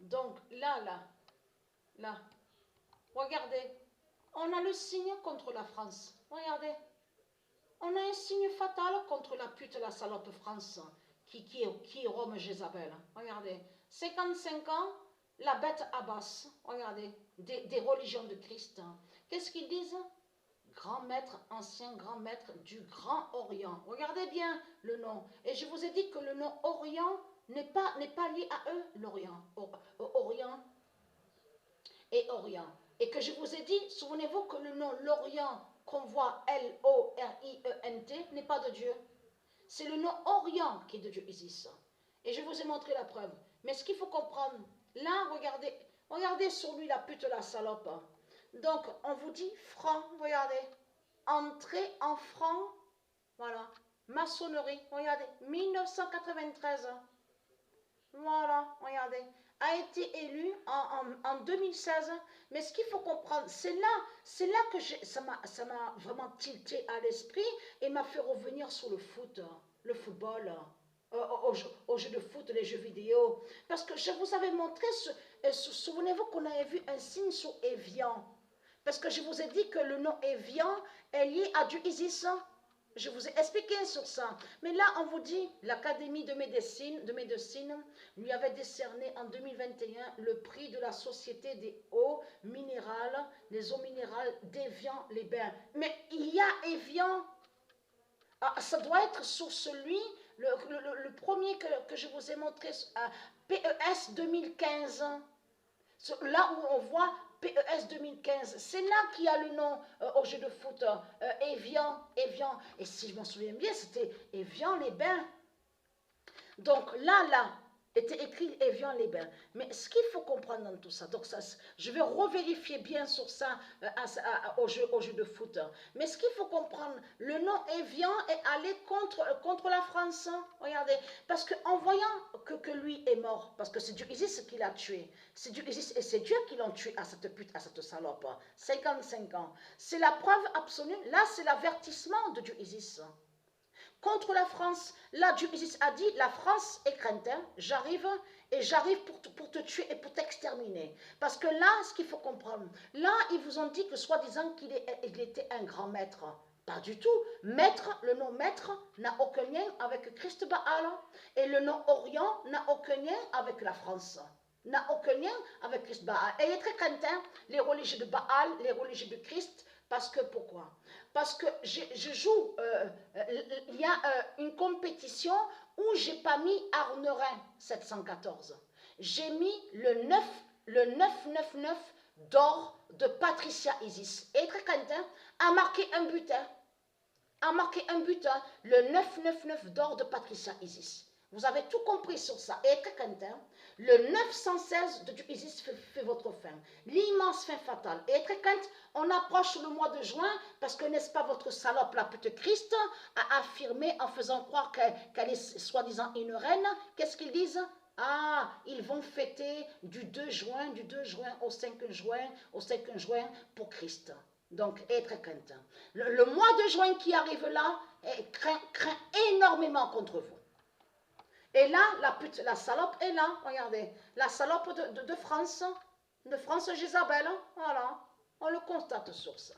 Donc, là, regardez. On a le signe contre la France. Regardez. On a un signe fatal contre la pute, la salope France, qui est Rome Jézabel. Regardez. 55 ans, la bête abasse. Regardez. Des religions de Christ. Qu'est-ce qu'ils disent? Grand maître, ancien grand maître du Grand Orient. Regardez bien le nom. Et je vous ai dit que le nom Orient n'est pas lié à eux, l'Orient. Orient et Orient. Et que je vous ai dit, souvenez-vous que le nom l'Orient, qu'on voit L-O-R-I-E-N-T, n'est pas de Dieu. C'est le nom Orient qui est de Dieu Isis. Et je vous ai montré la preuve. Mais ce qu'il faut comprendre, là, regardez sur lui la pute, la salope. Donc, on vous dit franc, regardez. Entrée en franc, voilà. Maçonnerie, regardez. 1993. Voilà, regardez. A été élu en 2016. Mais ce qu'il faut comprendre, c'est là que ça m'a vraiment tilté à l'esprit et m'a fait revenir sur le foot, le football, aux jeux de foot, les jeux vidéo. Parce que je vous avais montré, souvenez-vous qu'on avait vu un signe sur Evian. Parce que je vous ai dit que le nom Evian est lié à Dieu Isis. Je vous ai expliqué sur ça. Mais là, on vous dit, l'Académie de médecine lui avait décerné en 2021 le prix de la Société des eaux minérales, les eaux minérales d'Évian-les-Bains. Mais il y a Évian. Ah, ça doit être sur celui, le premier que je vous ai montré, PES 2015. Là où on voit PES 2015, c'est là qu'il y a le nom au jeu de foot, Évian. Et si je m'en souviens bien, c'était Évian-les-Bains. Donc là, était écrit Évian-les-Bains. Mais ce qu'il faut comprendre dans tout ça, donc ça, je vais revérifier bien sur ça au jeu de foot. Mais ce qu'il faut comprendre, le nom Évian est allé contre la France. Regardez, parce qu'en voyant que lui est mort, parce que c'est Dieu Isis qui l'a tué, c'est Dieu Isis et c'est Dieu qui l'ont tué à cette pute, à cette salope. 55 ans. C'est la preuve absolue, là c'est l'avertissement de Dieu Isis. Contre la France, là Dieu Isis a dit, la France est crainte, hein, j'arrive pour te tuer et pour t'exterminer. Parce que là, ce qu'il faut comprendre, là ils vous ont dit que soi-disant qu'il était un grand maître. Pas du tout. Maître, le nom maître n'a aucun lien avec Christ Baal. Et le nom Orient n'a aucun lien avec la France. N'a aucun lien avec Christ Baal. Et il est très craintin, les religieux de Baal, les religieux de Christ. Parce que, pourquoi? Parce que je joue, il y a une compétition où j'ai pas mis Arnerin 714. J'ai mis le 999 d'or de Patricia Isis. Et très craintin a marqué un butin. Le 999 d'or de Patricia Isis. Vous avez tout compris sur ça. Et très craintin, le 916 de Dieu Isis fait votre fin. L'immense fin fatale. Et très craintin, on approche le mois de juin parce que, n'est-ce pas, votre salope, la pute Christ, a affirmé en faisant croire qu'elle est soi-disant une reine. Qu'est-ce qu'ils disent? Ah, ils vont fêter du 2 juin au 5 juin pour Christ. Donc, être craintin. Le mois de juin qui arrive là craint énormément contre vous. Et là, la salope est là, regardez. La salope de France Jézabel, voilà. On le constate sur ça.